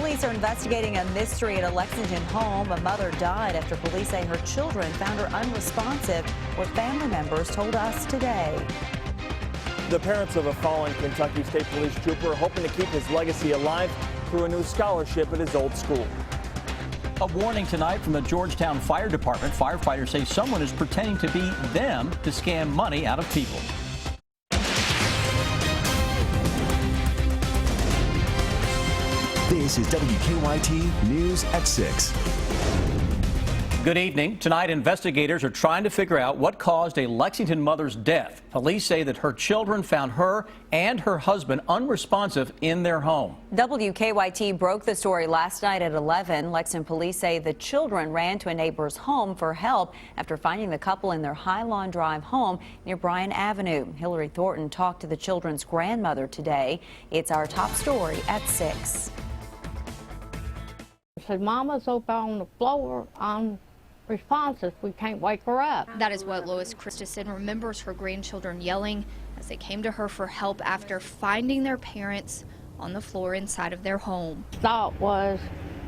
Police are investigating a mystery at a Lexington home. A mother died after police say her children found her unresponsive, what family members told us today. The parents of a fallen Kentucky State Police trooper are hoping to keep his legacy alive through a new scholarship at his old school. A warning tonight from the Georgetown Fire Department. Firefighters say someone is pretending to be them to scam money out of people. This is WKYT News at 6. Good evening. Tonight, investigators are trying to figure out what caused a Lexington mother's death. Police say that her children found her and her husband unresponsive in their home. WKYT broke the story last night at 11. Lexington police say the children ran to a neighbor's home for help after finding the couple in their High Lawn Drive home near Bryan Avenue. Hillary Thornton talked to the children's grandmother today. It's our top story at 6. I said, Mama's over on the floor unresponsive. We can't wake her up. That is what Lois Christensen remembers her grandchildren yelling as they came to her for help after finding their parents on the floor inside of their home. Thought was,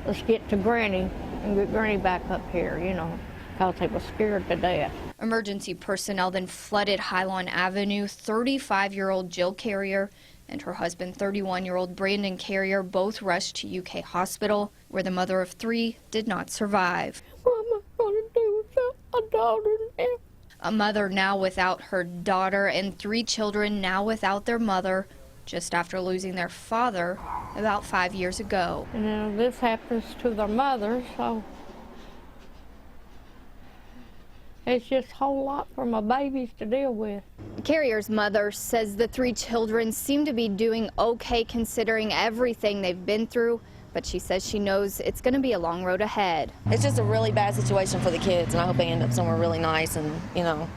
let's get to Granny and get Granny back up here, you know, because they were scared to death. Emergency personnel then flooded High Lawn Avenue. 35-year-old Jill Carrier and her husband, 31-year-old Brandon Carrier, both rushed to UK Hospital, where the mother of 3 did not survive. What am I going to do without my daughter now? A mother now without her daughter and 3 children now without their mother, just after losing their father about 5 years ago. And then this happens to their mother, so it's just a whole lot for my babies to deal with. Carrier's mother says the 3 children seem to be doing okay considering everything they've been through, but she says she knows it's going to be a long road ahead. It's just a really bad situation for the kids, and I hope they end up somewhere really nice and, you know,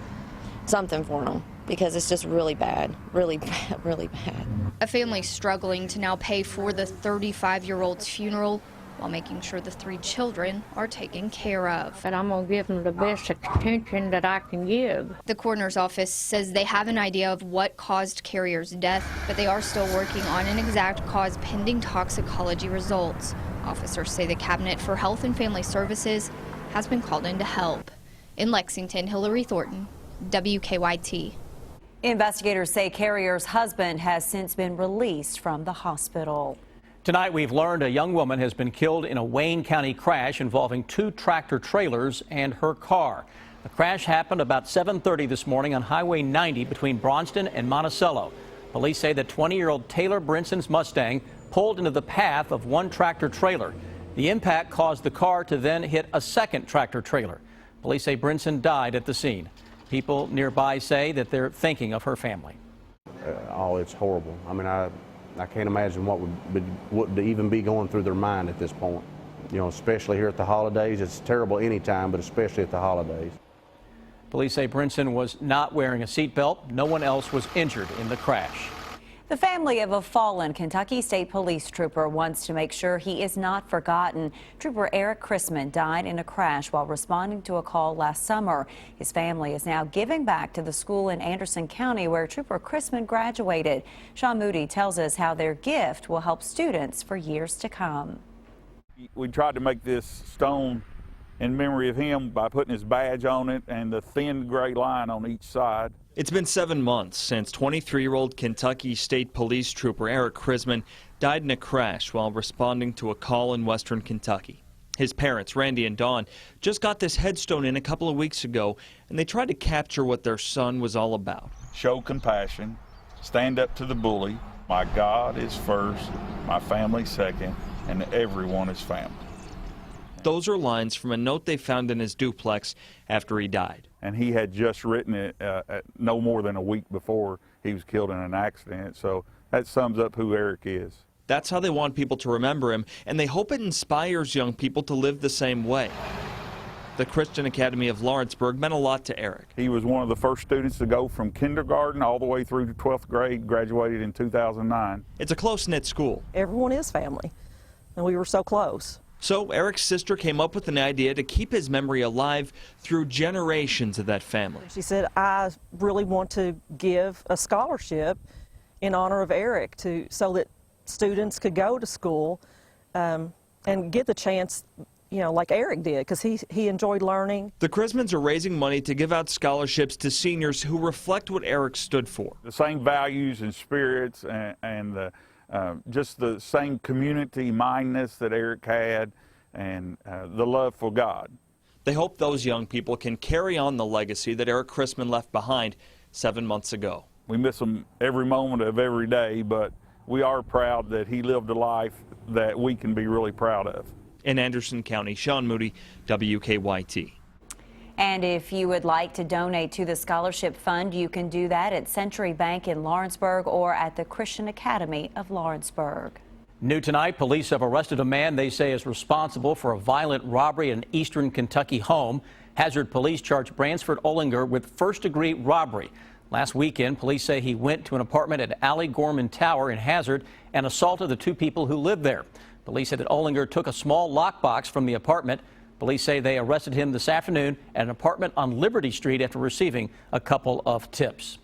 something for them, because it's just really bad, really bad, really bad. A family struggling to now pay for the 35-year-old's funeral while making sure the 3 children are taken care of. But I'm going to give them the best attention that I can give. The coroner's office says they have an idea of what caused Carrier's death, but they are still working on an exact cause pending toxicology results. Officers say the Cabinet for Health and Family Services has been called in to help. In Lexington, Hillary Thornton, WKYT. Investigators say Carrier's husband has since been released from the hospital. Tonight, we've learned a young woman has been killed in a Wayne County crash involving 2 tractor trailers and her car. The crash happened about 7:30 this morning on Highway 90 between Braunston and Monticello. Police say that 20-year-old Taylor Brinson's Mustang pulled into the path of one tractor trailer. The impact caused the car to then hit a second tractor trailer. Police say Brinson died at the scene. People nearby say that they're thinking of her family. It's horrible. I mean, I can't imagine what would even be going through their mind at this point. You know, especially here at the holidays. It's terrible any time, but especially at the holidays. Police say Brinson was not wearing a seatbelt. No one else was injured in the crash. The family of a fallen Kentucky State Police trooper wants to make sure he is not forgotten. Trooper Eric Chrisman died in a crash while responding to a call last summer. His family is now giving back to the school in Anderson County where Trooper Chrisman graduated. Sean Moody tells us how their gift will help students for years to come. We tried to make this stone in memory of him by putting his badge on it and the thin gray line on each side. It's been 7 months since 23-year-old Kentucky State Police Trooper Eric Chrisman died in a crash while responding to a call in western Kentucky. His parents, Randy and Dawn, just got this headstone in a couple of weeks ago, and they tried to capture what their son was all about. Show compassion, stand up to the bully. My God is first, my family second, and everyone is family. Those are lines from a note they found in his duplex after he died. And he had just written it no more than a week before he was killed in an accident, so that sums up who Eric is. That's how they want people to remember him, and they hope it inspires young people to live the same way. The Christian Academy of Lawrenceburg meant a lot to Eric. He was one of the first students to go from kindergarten all the way through to 12th grade, graduated in 2009. It's a close-knit school. Everyone is family, and we were so close. So Eric's sister came up with an idea to keep his memory alive through generations of that family. She said, I really want to give a scholarship in honor of Eric so that students could go to school and get the chance, you know, like Eric did, because he enjoyed learning. The Chrismans are raising money to give out scholarships to seniors who reflect what Eric stood for. The same values and spirits and just the same community mindedness that Eric had, and the love for God. They hope those young people can carry on the legacy that Eric Chrisman left behind 7 months ago. We miss him every moment of every day, but we are proud that he lived a life that we can be really proud of. In Anderson County, Sean Moody, WKYT. And if you would like to donate to the scholarship fund, you can do that at Century Bank in Lawrenceburg or at the Christian Academy of Lawrenceburg. New tonight, police have arrested a man they say is responsible for a violent robbery in an eastern Kentucky home. Hazard police charged Bransford Ollinger with first-degree robbery. Last weekend, police say he went to an apartment at Alley Gorman Tower in Hazard and assaulted the two people who lived there. Police said that Ollinger took a small lockbox from the apartment. Police say they arrested him this afternoon at an apartment on Liberty Street after receiving a couple of tips.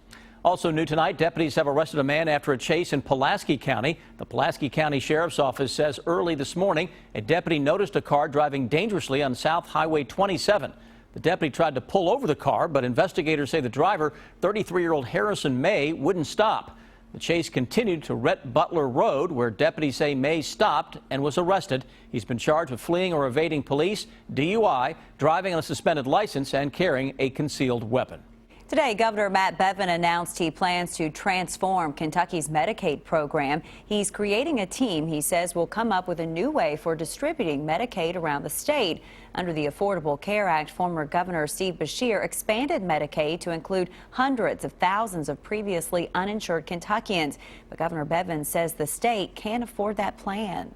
Also new tonight, deputies have arrested a man after a chase in Pulaski County. The Pulaski County Sheriff's Office says early this morning, a deputy noticed a car driving dangerously on South Highway 27. The deputy tried to pull over the car, but investigators say the driver, 33-year-old Harrison May, wouldn't stop. The chase continued to Rhett Butler Road, where deputies say May stopped and was arrested. He's been charged with fleeing or evading police, DUI, driving on a suspended license, and carrying a concealed weapon. Today, Governor Matt Bevin announced he plans to transform Kentucky's Medicaid program. He's creating a team he says will come up with a new way for distributing Medicaid around the state. Under the Affordable Care Act, former Governor Steve Beshear expanded Medicaid to include hundreds of thousands of previously uninsured Kentuckians. But Governor Bevin says the state can't afford that plan.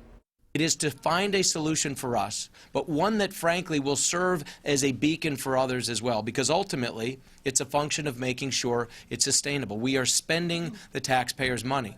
It is to find a solution for us, but one that frankly will serve as a beacon for others as well, because ultimately it's a function of making sure it's sustainable. We are spending the taxpayers' money.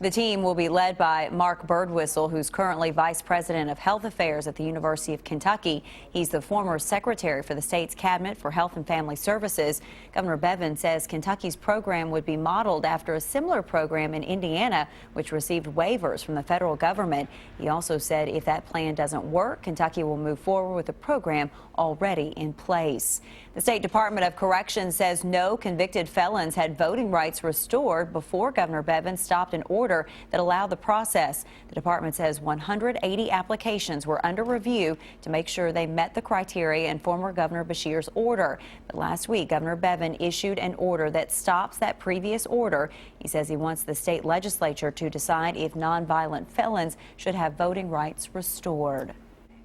The team will be led by Mark Birdwhistle, who's currently Vice President of Health Affairs at the University of Kentucky. He's the former Secretary for the state's Cabinet for Health and Family Services. Governor Bevin says Kentucky's program would be modeled after a similar program in Indiana, which received waivers from the federal government. He also said if that plan doesn't work, Kentucky will move forward with a program already in place. The State Department of Corrections says no convicted felons had voting rights restored before Governor Bevin stopped an order that allowed the process. The department says 180 applications were under review to make sure they met the criteria in former Governor Beshear's order. But last week, Governor Bevin issued an order that stops that previous order. He says he wants the state legislature to decide if nonviolent felons should have voting rights restored.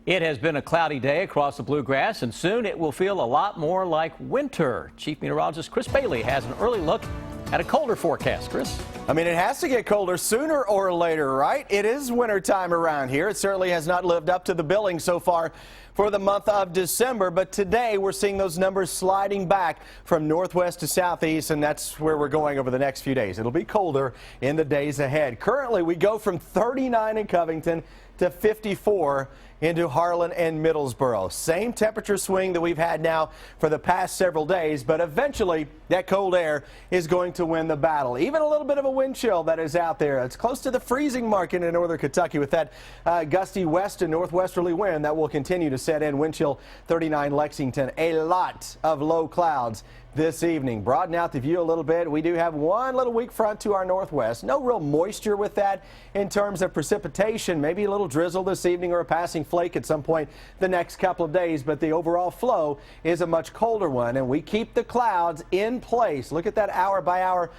It has been a cloudy day across the Bluegrass, and soon it will feel a lot more like winter. Chief Meteorologist Chris Bailey has an early look at a colder forecast. Chris? I mean, it has to get colder sooner or later, right? It is wintertime around here. It certainly has not lived up to the billing so far for the month of December, but today we're seeing those numbers sliding back from northwest to southeast, and that's where we're going over the next few days. It'll be colder in the days ahead. Currently, we go from 39 in Covington to 54 into Harlan and Middlesboro. Same temperature swing that we've had now for the past several days, but eventually that cold air is going to win the battle. Even a little bit of a wind chill that is out there. It's close to the freezing mark in northern Kentucky with that gusty west and northwesterly wind that will continue to set in. Wind chill 39 Lexington. A lot of low clouds this evening. Broaden out the view a little bit. We do have one little weak front to our northwest. No real moisture with that in terms of precipitation. Maybe a little drizzle this evening or a passing flake at some point the next couple of days, but the overall flow is a much colder one, and we keep the clouds in place. Look at that hour by hour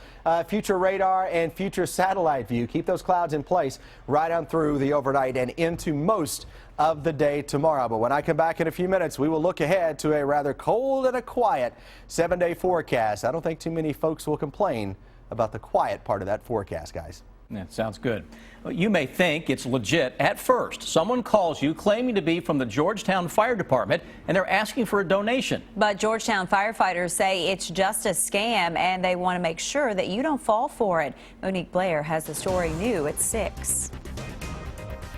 future radar and future satellite view. Keep those clouds in place right on through the overnight and into most of the day tomorrow. But when I come back in a few minutes, we will look ahead to a rather cold and a quiet 7-day forecast. I don't think too many folks will complain about the quiet part of that forecast, guys. That sounds good. Well, you may think it's legit at first. Someone calls you claiming to be from the Georgetown Fire Department, and they're asking for a donation. But Georgetown firefighters say it's just a scam, and they want to make sure that you don't fall for it. Monique Blair has the story new at 6.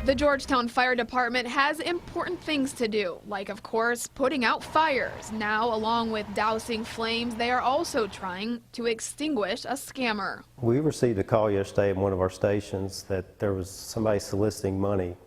The Georgetown Fire Department has important things to do, like, of course, putting out fires. Now, along with dousing flames, they are also trying to extinguish a scammer. We received a call yesterday at one of our stations that there was somebody soliciting money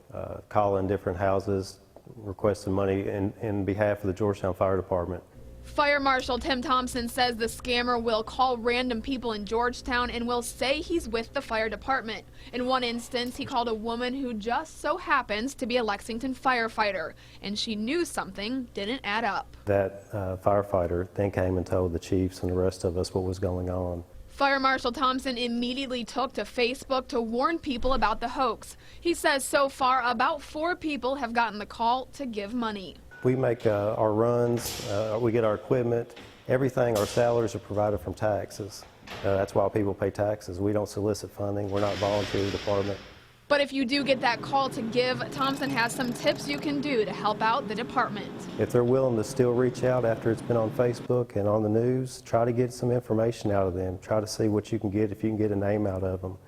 calling different houses, requesting money in behalf of the Georgetown Fire Department. Fire Marshal Tim Thompson says the scammer will call random people in Georgetown and will say he's with the fire department. In one instance, he called a woman who just so happens to be a Lexington firefighter, and she knew something didn't add up. That firefighter then came and told the chiefs and the rest of us what was going on. Fire Marshal Thompson immediately took to Facebook to warn people about the hoax. He says so far about 4 people have gotten the call to give money. We make our runs, we get our equipment, everything, our salaries are provided from taxes. That's why people pay taxes. We don't solicit funding. We're not a volunteer department. But if you do get that call to give, Thompson has some tips you can do to help out the department. If they're willing to still reach out after it's been on Facebook and on the news, try to get some information out of them. Try to see what you can get, if you can get a name out of them.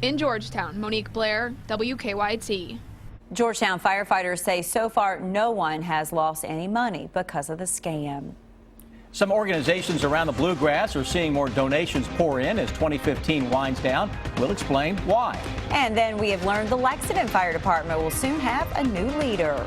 In Georgetown, Monique Blair, WKYT. Georgetown firefighters say so far no one has lost any money because of the scam. Some organizations around the Bluegrass are seeing more donations pour in as 2015 winds down. We'll explain why. And then we have learned the Lexington Fire Department will soon have a new leader.